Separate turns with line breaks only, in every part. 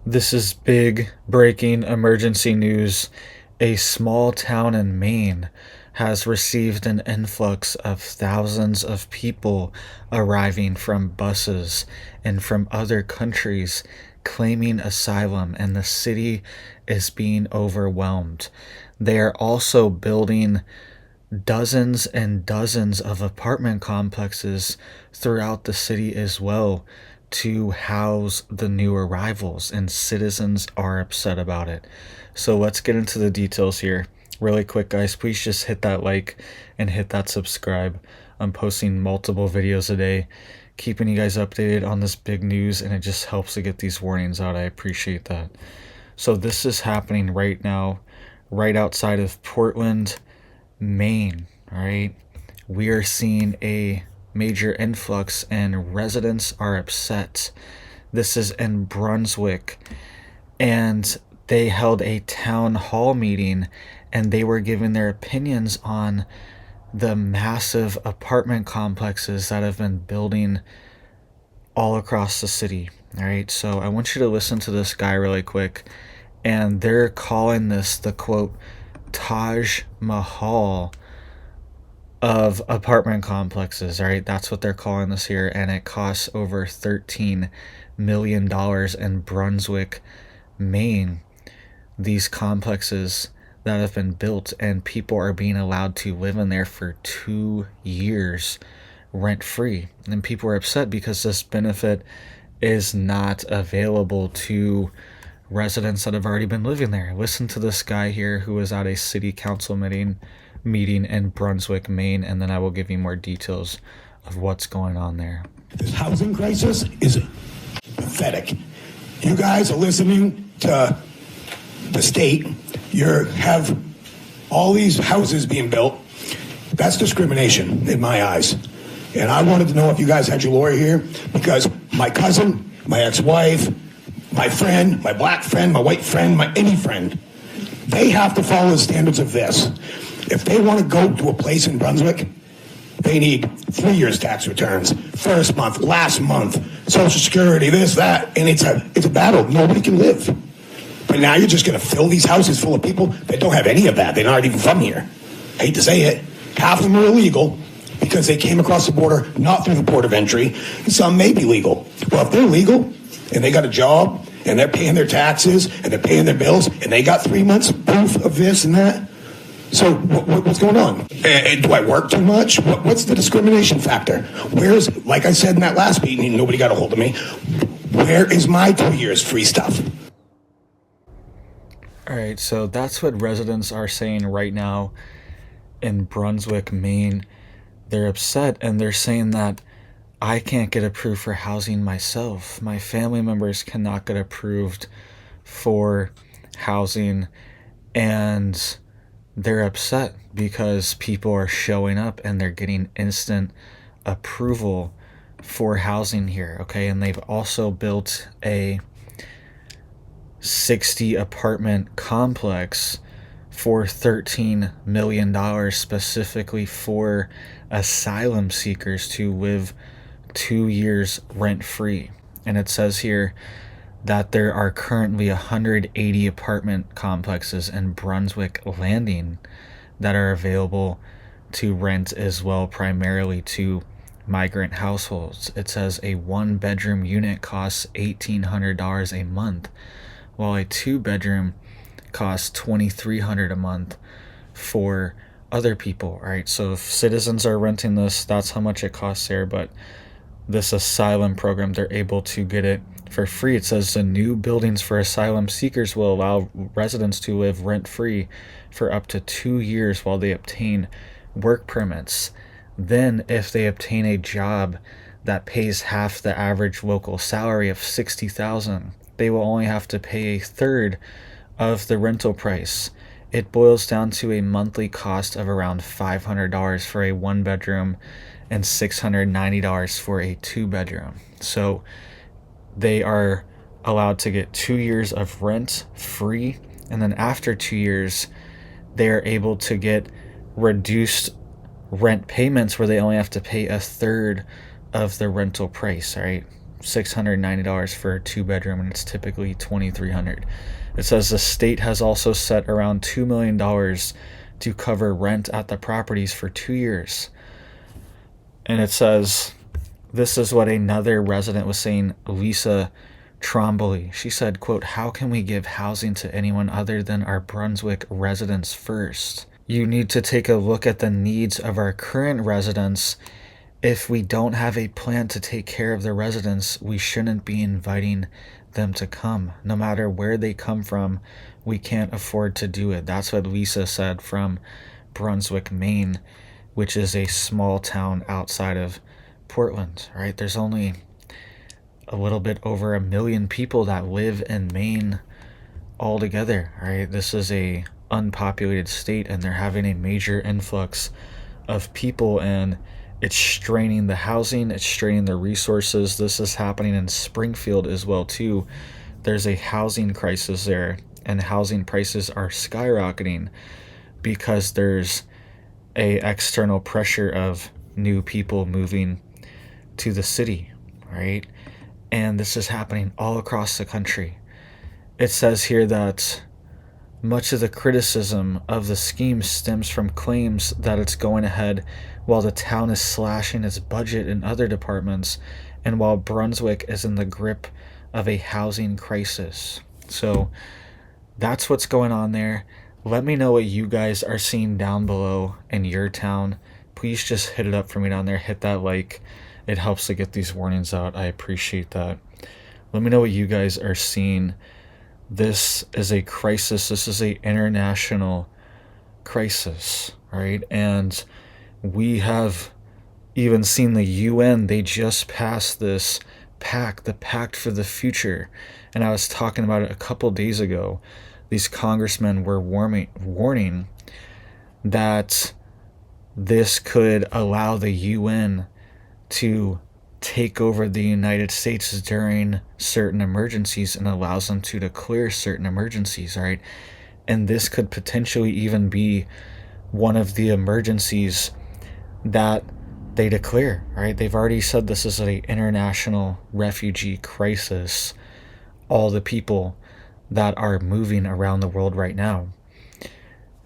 This is big breaking emergency news. A small town in Maine has received an influx of thousands of people arriving from buses and from other countries claiming asylum, and the city is being overwhelmed. They are also building dozens and dozens of apartment complexes throughout the city as well to house the new arrivals, and citizens are upset about it. So let's get into the details here. Really quick, guys, please just hit that like and hit that subscribe. I'm posting multiple videos a day, keeping you guys updated on this big news, and it just helps to get these warnings out. I appreciate that. So this is happening right now, right outside of Portland, Maine. All right, we are seeing a major influx and residents are upset. This is in Brunswick, and they held a town hall meeting and they were giving their opinions on the massive apartment complexes that have been building all across the city. All right, so I want you to listen to this guy really quick, and they're calling this the quote Taj Mahal of apartment complexes. All right, that's what they're calling this here, and it costs over $13 million in Brunswick, Maine. These complexes that have been built, and people are being allowed to live in there for 2 years rent free, and people are upset because this benefit is not available to residents that have already been living there. Listen to this guy here who was at a city council meeting in Brunswick, Maine, and then I will give you more details of what's going on there.
This housing crisis is pathetic. You guys are listening to the state. You have all these houses being built. That's discrimination in my eyes. And I wanted to know if you guys had your lawyer here, because my cousin, my ex-wife, my friend, my black friend, my white friend, any friend, they have to follow the standards of this. If they want to go to a place in Brunswick, they need 3 years tax returns, first month, last month, Social Security, this, that, and it's a battle. Nobody can live. But now you're just going to fill these houses full of people that don't have any of that. They're not even from here. I hate to say it. Half of them are illegal because they came across the border, not through the port of entry. Some may be legal. Well, if they're legal and they got a job and they're paying their taxes and they're paying their bills and they got 3 months proof of this and that, so what's going on? Do I work too much? What's the discrimination factor? Where's, like I said in that last meeting, nobody got a hold of me, where is my 2 years free stuff?
All right, so that's what residents are saying right now in Brunswick, Maine. They're upset, and they're saying that I can't get approved for housing myself. My family members cannot get approved for housing, and they're upset because people are showing up and they're getting instant approval for housing here. Okay, and they've also built a 60 apartment complex for $13 million specifically for asylum seekers to live 2 years rent free. And it says here that there are currently 180 apartment complexes in Brunswick Landing that are available to rent as well, primarily to migrant households. It says a 1-bedroom unit costs $1,800 a month, while a 2-bedroom costs $2,300 a month for other people. All right, so if citizens are renting this, that's how much it costs there. But this asylum program, they're able to get it for free. It says the new buildings for asylum seekers will allow residents to live rent-free for up to 2 years while they obtain work permits. Then, if they obtain a job that pays half the average local salary of $60,000, they will only have to pay a third of the rental price. It boils down to a monthly cost of around $500 for a 1-bedroom and $690 for a 2-bedroom. So they are allowed to get 2 years of rent free, and then after 2 years, they are able to get reduced rent payments where they only have to pay a third of the rental price. All right, $690 for a 2 bedroom, and it's typically $2,300. It says the state has also set around $2 million to cover rent at the properties for 2 years. And it says this is what another resident was saying, Lisa Tromboli. She said, quote, "How can we give housing to anyone other than our Brunswick residents first? You need to take a look at the needs of our current residents. If we don't have a plan to take care of the residents, we shouldn't be inviting them to come. No matter where they come from, we can't afford to do it." That's what Lisa said from Brunswick, Maine, which is a small town outside of Portland, right? There's only a little bit over 1 million people that live in Maine altogether, right? This is a unpopulated state, and they're having a major influx of people, and it's straining the housing, it's straining the resources. This is happening in Springfield as well too. There's a housing crisis there, and housing prices are skyrocketing because there's a external pressure of new people moving to the city, right? And this is happening all across the country. It says here that much of the criticism of the scheme stems from claims that it's going ahead while the town is slashing its budget in other departments, and while Brunswick is in the grip of a housing crisis. So that's what's going on there. Let me know what you guys are seeing down below in your town. Please just hit it up for me down there. Hit that like. It helps to get these warnings out. I appreciate that. Let me know what you guys are seeing. This is a crisis. This is a international crisis, right? And we have even seen the UN. They just passed this pact, the Pact for the Future. And I was talking about it a couple days ago. These congressmen were warning that this could allow the UN to take over the United States during certain emergencies, and allows them to declare certain emergencies, right? And this could potentially even be one of the emergencies that they declare, right? They've already said this is an international refugee crisis, all the people that are moving around the world right now.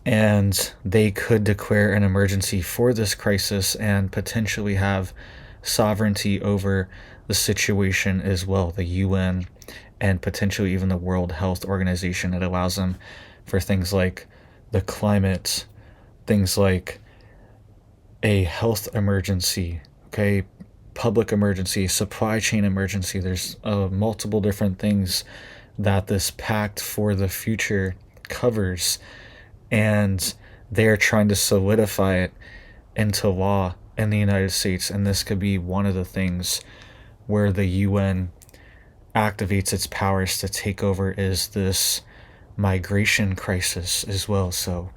And they could declare an emergency for this crisis and potentially have sovereignty over the situation as well, the UN, and potentially even the World Health Organization. It allows them for things like the climate, things like a health emergency, okay, public emergency, supply chain emergency. There's multiple different things that this Pact for the Future covers, and they are trying to solidify it into law in the United States. And this could be one of the things where the UN activates its powers to take over, is this migration crisis as well. So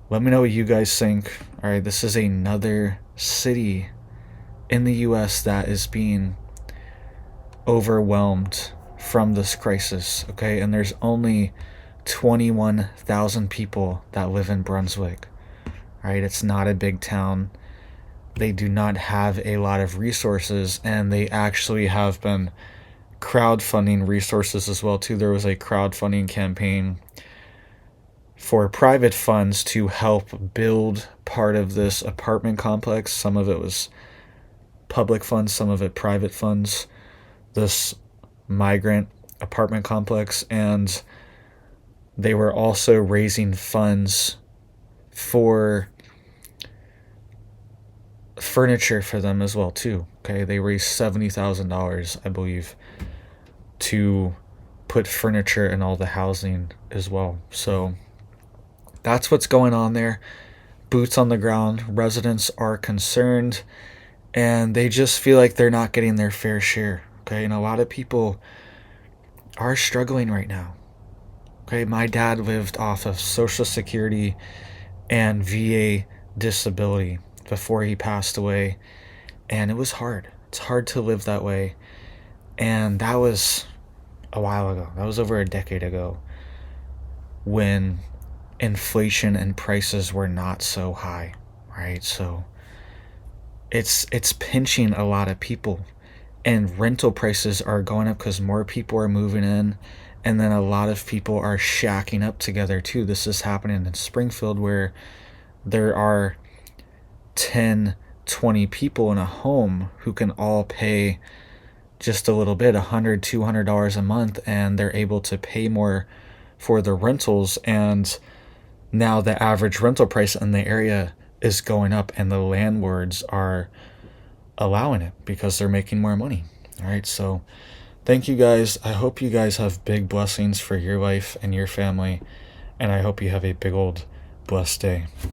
let me know what you guys think. All right, this is another city in the US that is being overwhelmed from this crisis, okay? And there's only 21,000 people that live in Brunswick, right? It's not a big town. They do not have a lot of resources, and they actually have been crowdfunding resources as well too. There was a crowdfunding campaign for private funds to help build part of this apartment complex. Some of it was public funds, some of it private funds, this migrant apartment complex. And they were also raising funds for furniture for them as well too. Okay, they raised $70,000, I believe, to put furniture in all the housing as well. So that's what's going on there. Boots on the ground. Residents are concerned, and they just feel like they're not getting their fair share. Okay, and a lot of people are struggling right now. Okay, my dad lived off of Social Security and VA disability before he passed away, and it was hard. It's hard to live that way. And that was a while ago. That was over a decade ago, when inflation and prices were not so high, right? So it's pinching a lot of people, and rental prices are going up because more people are moving in, and then a lot of people are shacking up together too. This is happening in Springfield where there are 10, 20 people in a home who can all pay just a little bit, $100, $200 a month, and they're able to pay more for the rentals. And now the average rental price in the area is going up, and the landlords are allowing it because they're making more money. All right, so thank you guys. I hope you guys have big blessings for your life and your family, and I hope you have a big old blessed day.